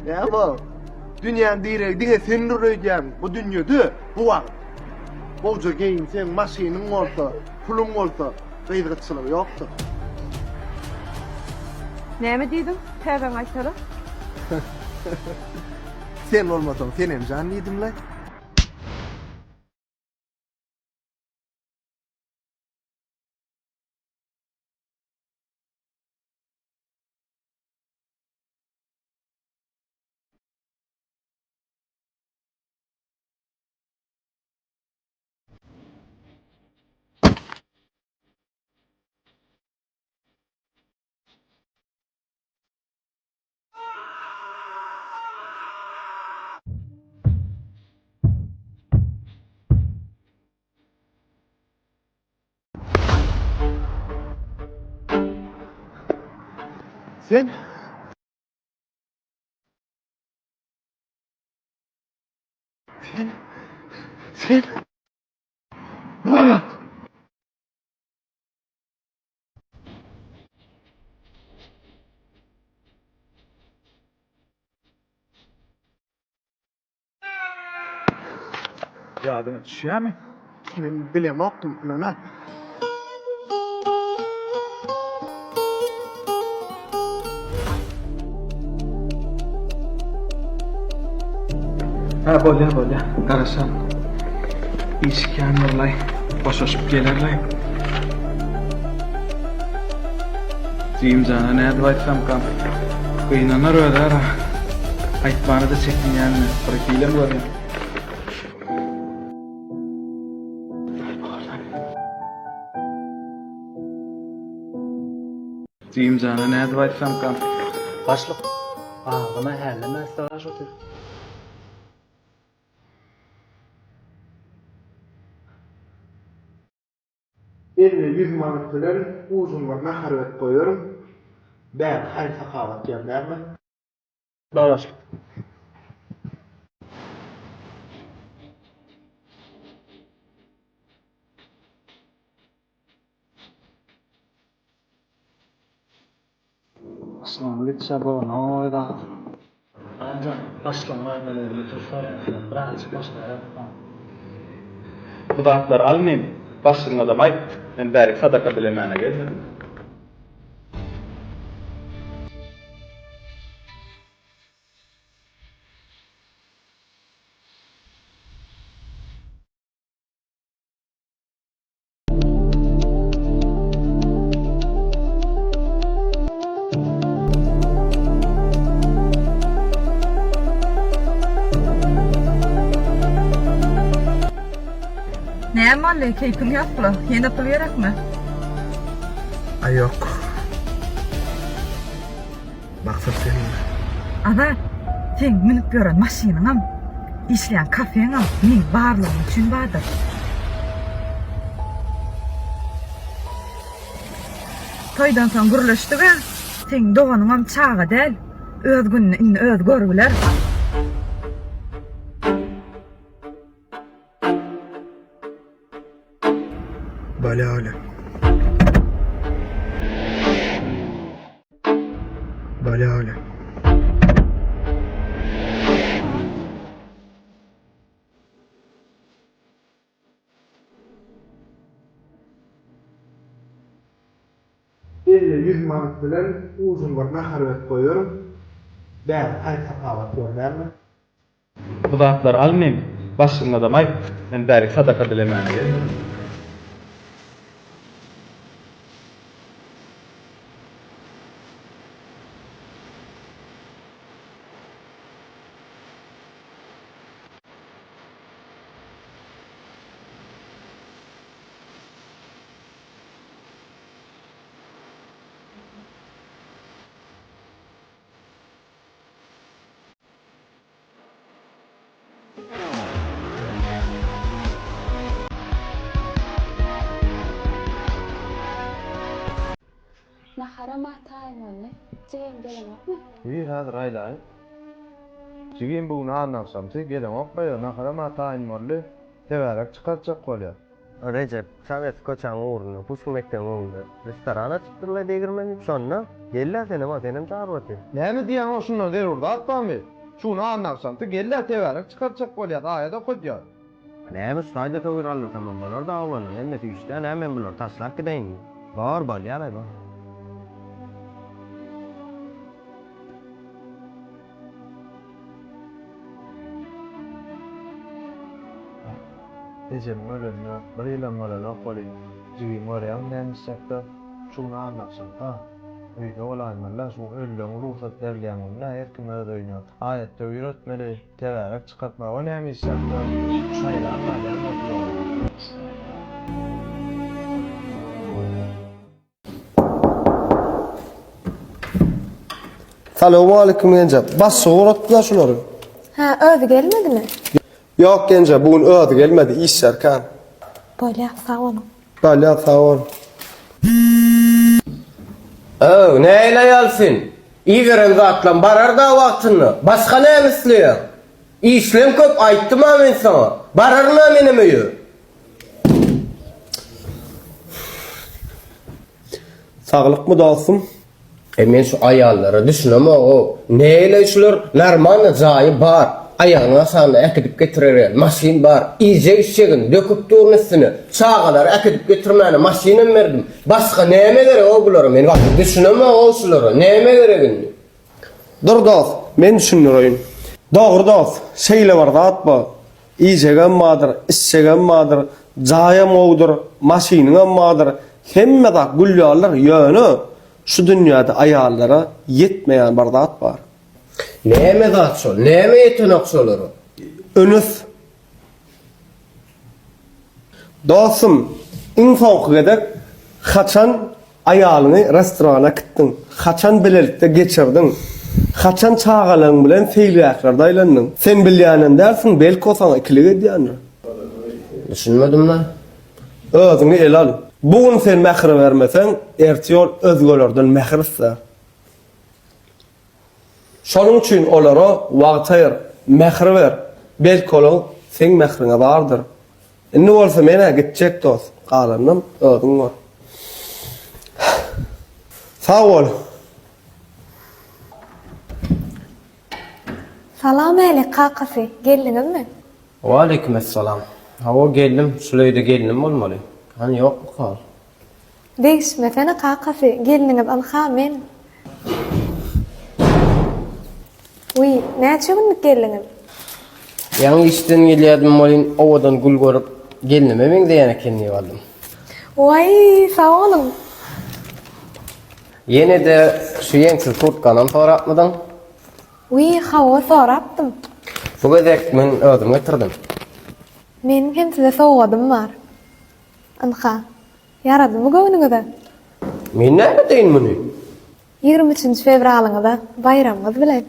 Ya bu dünyanın direk diye sen duracağım. Bu dünyada bu var. Bolca geyin sen maşinin olsa, pulun olsa, gıydırıçılığı yoktur. Näme diýdim? Täzem aýtsalar. Sen olmasan sen hem canlıydım lan. Sen? Sen? Ah! Yadyňa düşýärmi? Ben bilemokdum Mehmet. Ha, bolýar. Garaşam. İşkän bolay. Boşaşyp gelerler. Jimjana näde aýtsam kan? Gıynanar öder. Aýtmany da çekinýärmi? Bir kiýlem görýär. Jimjana näde aýtsam kan? Başlyk. Ağına hərləmə savaş otur. Eline 100 manat bilen uzunlarına harvet koyuyorum. Ben her sakavat yerlerle. Dolaş. Aslan litse bu noýda. Ancak başlama böyle tutar. Birazcık başla. Bu dağıtlar almayayım. Başlığına da mayıp. Ben bäri sadaka bilemene geldim. Näme boly? Keypim ýokmy? Ýene pul berekmi? Ay yok. Maksat senin. Ana, sen minip ýören maşynaňam, işleýän kafeňam meň barlygym üçin bardyr. Toýdan soň gürleşdik-ä, sen doganyňam çaga däl, öz gününi indi öz görüler. Böyle öyle. Böyle öyle. Eline 100 manat bilen uzunlarına harvet koyuyorum. Ben her sakavat yerlerle. Bu dağıtlar almayayım. Başlığına da mayıp. Ben bäri sadaka bilemene geldim. Nahara mahtaýmyny jegem gelemokmy? İyi hazır aýlaýyn. Jigin bugün anlaksam, gelen okmaýar, nahara ma taýyn boldy, teberek çykarjak bolýar. Recep, Sovet koçan uğruna, pusmekten uğruna, restorana çıktırla degirmen, şonna, gella senema senem tarvatı. Näme diýen oşunlar der urda atpam bi. Şunu anlaksam da gella teberek çıkartacak bolýar, aýada koýýar. Näme sayda tawirallar tamam bolar da awlan, emme tüýüşde näme bular taslak gideň. Bar bolýar aýba. Recep ölenle, bir ýylam bolan okboly. Jüýüm görýän näme şunu anlaksam ha. Öýde olanlar şu öldüň ruhsat berýän erkim öýdüňe. Aýatda öýretmeli, teberek çıkartmagy näme isýapdy? Şaýlar Salamu alaykum gence. Bas soğuratdılar şunları. Ha, ödü gelmedi mi? Yok gence, bugün öğüdü gelmedi. İş yerken. Böyle sağ olun. Böyle sağ ol. Neyle yalsın? İyi veren zatlan barar da vaktini. Başka ne misliyor? İşlem köp ayttım amin sana. Barar mı aminim öýü? Sağlık mı dostum? Men şu ayallara düşünem o. Neyle işler? Narman zayi bar. Ayağına sana ekidip getirer. Maşin bar. İyice işçegin döküp durun üstüne. Çağalar ekidip getirmeni maşinem verdim. Başka neyme gerek o buları? Men vakit düşünem o şuları. Neyme gerek? Dur dost, men düşünürüyüm. Doğru dost, şeyle var da atma. İyicegen madır, işçegen madır, cayam oğudur, maşinin madır. Hemme da güllüyorlar yönü. Şu dünyada ayarlara yetmeyen bardat var. Neyme zat şol? Neyme yetenek şoları? Önüs. Dostum, infok gedek, kaçan ayalını restorana gittin, kaçan bilelikte geçirdin, kaçan çağalan bilen feyliyaklarda aylandın. Sen bilýänen dersin, belki o sana ikilik edýändir. Düşünmedim lan. Özüňi el al. Bugün sen mehri vermesen, ertiyol özgölerden mehir ister. Şonun üçin olara wagt ayır, mehri ver. Belki olar sen mehriňe bardyr. Ne bolsa mene gitjek dost. Galanım özüň var. Sağ ol. Salam aleyk kakası. Geldiniz mi? Wa aleykümselam. Hawa geldim, şulayda geldim bolmaly. Hani yok mu kal? Değişmesene kakası. Geldiniz alha men. Uy, näçe günlük geldiniz? Ýa-ni işden gelýärdim bolyn, owadan gül görüp gelnime men diýen ekenini aldım. Vay, sağ olun. Yine de şu ýeňsiz kurtkanam sorapmydyň? Uy, hava soraptım. Bu gezek men özüm getirdim. Menin hem size soğudum var. Anha, yaradı mı göwnüňizde? Men näme deýin muny? 23 fevralyňyzda bayramymyz bilen.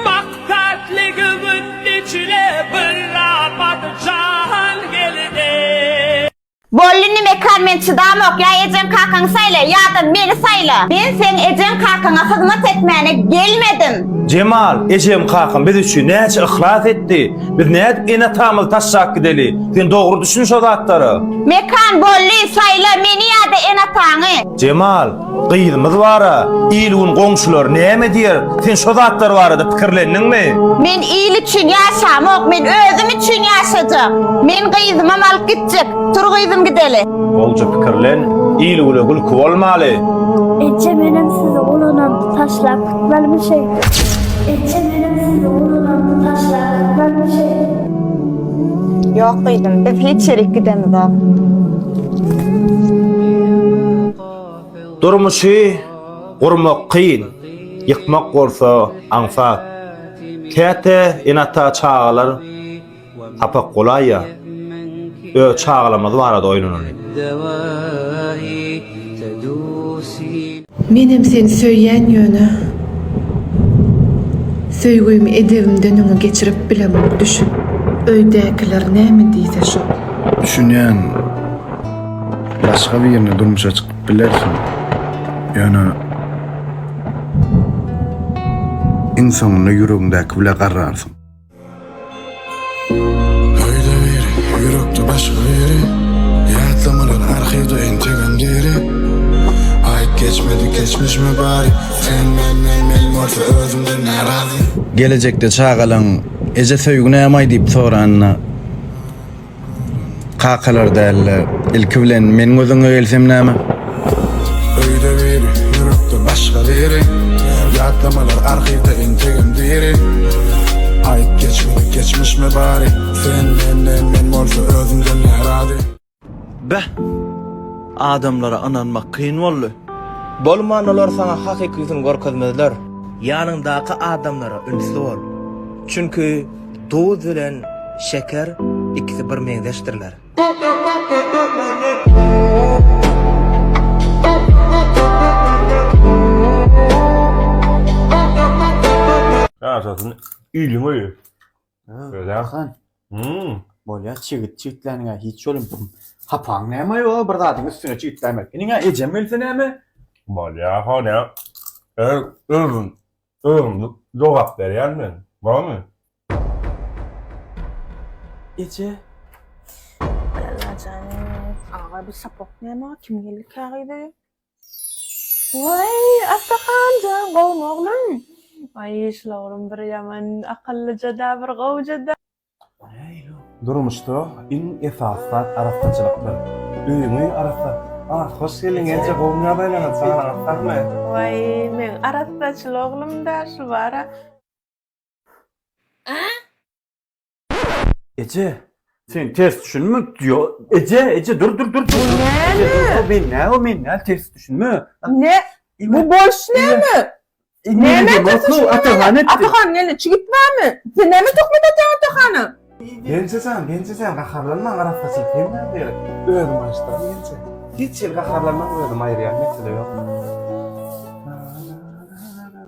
Maksatligimın içine bir rahat can geldi. Bollini mekan men çıdamok ya ecem kakan sayla ya da beni sayla. Ben sen ecem kakana hizmet etmeyene gelmedim. Cemal, ecem kakam biz üçin näçe ihlas etdi. Biz näçe ene tamyl taşşak gideli. Sen dogry düşün şo zatları. Mekan bolli sayla meni ya da ene taňy. Cemal, gyýdymyz bara. İlgün goňşular näme diýer? Sen şo zatlar barada pikirlendiňmi? Men iyili üçin ýaşamok, men özüm üçin ýaşajak. Men gyýdymam alyp gitjek. Turgyýdym gideli. Bolja pikirlen, ilgüle gülkü bolmaly. Ece benim sizi olanam taşlar kutlar bir şey. Ece benim sizi olanam taşlar kutlar bir şey. Yok gyýdym, biz hiç çerik gidemiz o. Durmuşy gurmak kyn, yıkmak bolsa anfa. Käte enata çağalar hapak golaýa. Ö çağalamaz barada oýnanyr. Menem seni söýýän ýöne söýgümi edebimden öňe geçirip bilemok düşün. Öýdäkiler näme diýse şo. Düşünýän başga bir ýerine durmuşa çykyp bilersin. Ýöne insanyň ýüregindäki bile garrarsın. Öyle bir yürekte başka yeri arhyda entegen diri. Ayt geçmedi geçmiş mi bari? Sen men morsa özümden narazi. Gelecekde çağalan ece söýgüne ýamay diýip soranna. Kakalar dälle ilki bilen men gözüňe gelsem näme? Öýde biri, ýürekde başga biri. Ýatlamalar arhyda entegen diri. Ayt geçmedi geçmiş mi bari? Sen men morsa özümden narazi. Beh, adamlara ananmak kıyın bolly. Bolmanylar sana hakyky ýüzüni görkezmediler. Ýanyndaky adamlara ünsli bol. Çünkü duz bilen şeker ikisi bir meňzeşdirler. Asasın ilim öýü. Öyle Kan. Bolýa çigitlerine hiç yolum. Hapaň näme ýok, bir zadyň üstüne çigitlemek. Niňe ejem else näme? Bolýa, hana. Özüm jogap berýärmin. Barmy? Ece, Ağa bir sapok näme? Kim geldi kağıdı? Vay, Atakancan, qowm oğlum. Ay, şlawrym bir yaman akyllyja bir gowjada. durmuşda in esaslar araççılıklar. Öýüňi arasa. Hoş geldin ence gowňa baýlanyp sana arasakmy? Vay, men araççyl oğlum da şu bara. Ece, sen ters düşünme diyor. Ece dur. Ben ters düşünme. Ne? Bu boş näme? Näme ters? Atakan geldi, çigitmämi? Sen näme tökmede Atakany? Gençsen gaharlanma arasçılık hem de. Özüm başta gençse. Hiç el gaharlanma özüm aýrýan mesele ýok.